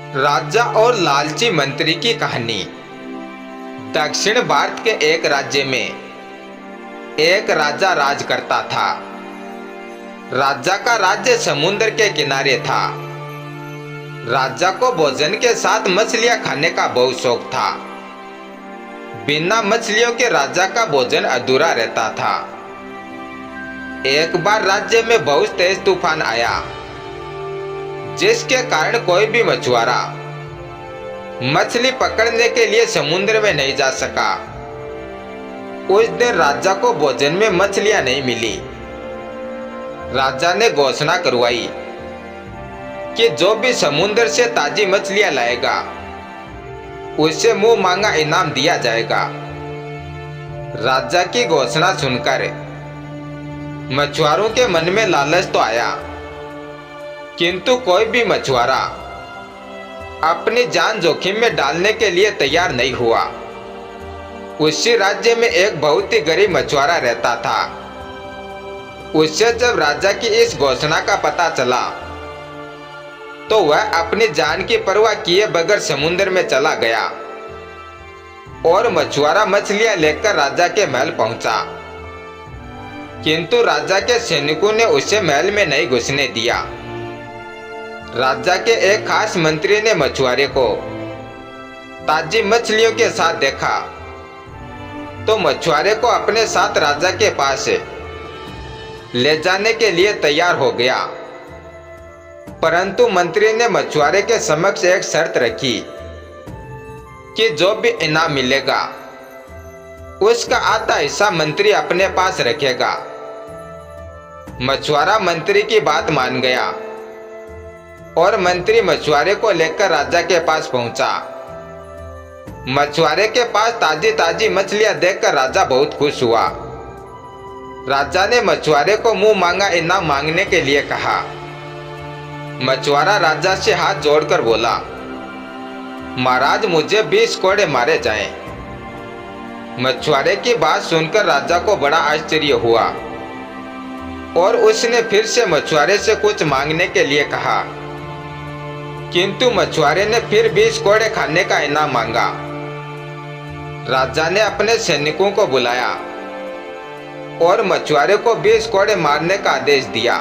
राजा और लालची मंत्री की कहानी। दक्षिण भारत के एक राज्य में एक राजा राज करता था। राजा का राज्य समुद्र के किनारे था। राजा को भोजन के साथ मछलियां खाने का बहुत शौक था। बिना मछलियों के राजा का भोजन अधूरा रहता था। एक बार राज्य में बहुत तेज तूफान आया, जिसके कारण कोई भी मछुआरा मछली पकड़ने के लिए समुद्र में नहीं जा सका। उस दिन राजा को भोजन में मछलियां नहीं मिली। राजा ने घोषणा करवाई कि जो भी समुद्र से ताजी मछलियां लाएगा उसे मुंह मांगा इनाम दिया जाएगा। राजा की घोषणा सुनकर मछुआरों के मन में लालच तो आया, किंतु कोई भी मछुआरा अपनी जान जोखिम में डालने के लिए तैयार नहीं हुआ। उसी राज्य में एक बहुत ही गरीब मछुआरा रहता था। उससे जब राजा की इस घोषणा का पता चला तो वह अपनी जान की परवाह किए बगैर समुद्र में चला गया और मछुआरा मछलियां लेकर राजा के महल पहुंचा। किंतु राजा के सैनिकों ने उसे महल में नहीं घुसने दिया। राजा के एक खास मंत्री ने मछुआरे को ताजी मछलियों के साथ देखा तो मछुआरे को अपने साथ राजा के पास ले जाने के लिए तैयार हो गया। परंतु मंत्री ने मछुआरे के समक्ष एक शर्त रखी कि जो भी इनाम मिलेगा उसका आधा हिस्सा मंत्री अपने पास रखेगा। मछुआरा मंत्री की बात मान गया और मंत्री मछुआरे को लेकर राजा के पास पहुंचा। मछुआरे के पास ताजी ताजी मछलियां देखकर राजा बहुत खुश हुआ। राजा ने मछुआरे को मुंह मांगा इनाम मांगने के लिए कहा। मछुआरा राजा से हाथ जोड़कर बोला, महाराज मुझे 20 कोड़े मारे जाएं। मछुआरे की बात सुनकर राजा को बड़ा आश्चर्य हुआ और उसने फिर से मछुआरे से कुछ मांगने के लिए कहा, किंतु मछुआरे ने फिर 20 कोड़े खाने का इनाम मांगा। राजा ने अपने सैनिकों को बुलाया और मछुआरे को 20 कोड़े मारने का आदेश दिया।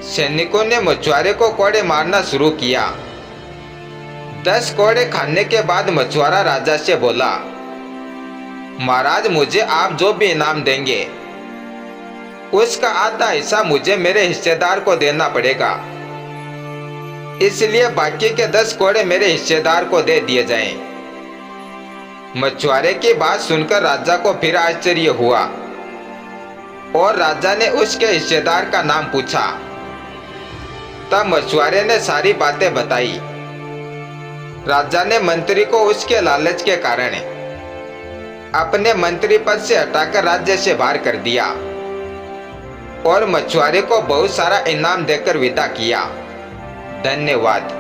सैनिकों ने मछुआरे को कोड़े मारना शुरू किया। 10 कोड़े खाने के बाद मछुआरा राजा से बोला, महाराज मुझे आप जो भी इनाम देंगे उसका आधा हिस्सा मुझे मेरे हिस्सेदार को देना पड़ेगा, इसलिए बाकी के 10 कोड़े मेरे हिस्सेदार को दे दिए जाएं। मछुआरे की बात सुनकर राजा को फिर आश्चर्य हुआ और राजा ने उसके हिस्सेदार का नाम पूछा। तब मछुआरे ने सारी बातें बताई। राजा ने मंत्री को उसके लालच के कारण अपने मंत्री पद से हटाकर राज्य से बाहर कर दिया और मछुआरे को बहुत सारा इनाम देकर विदा किया। धन्यवाद।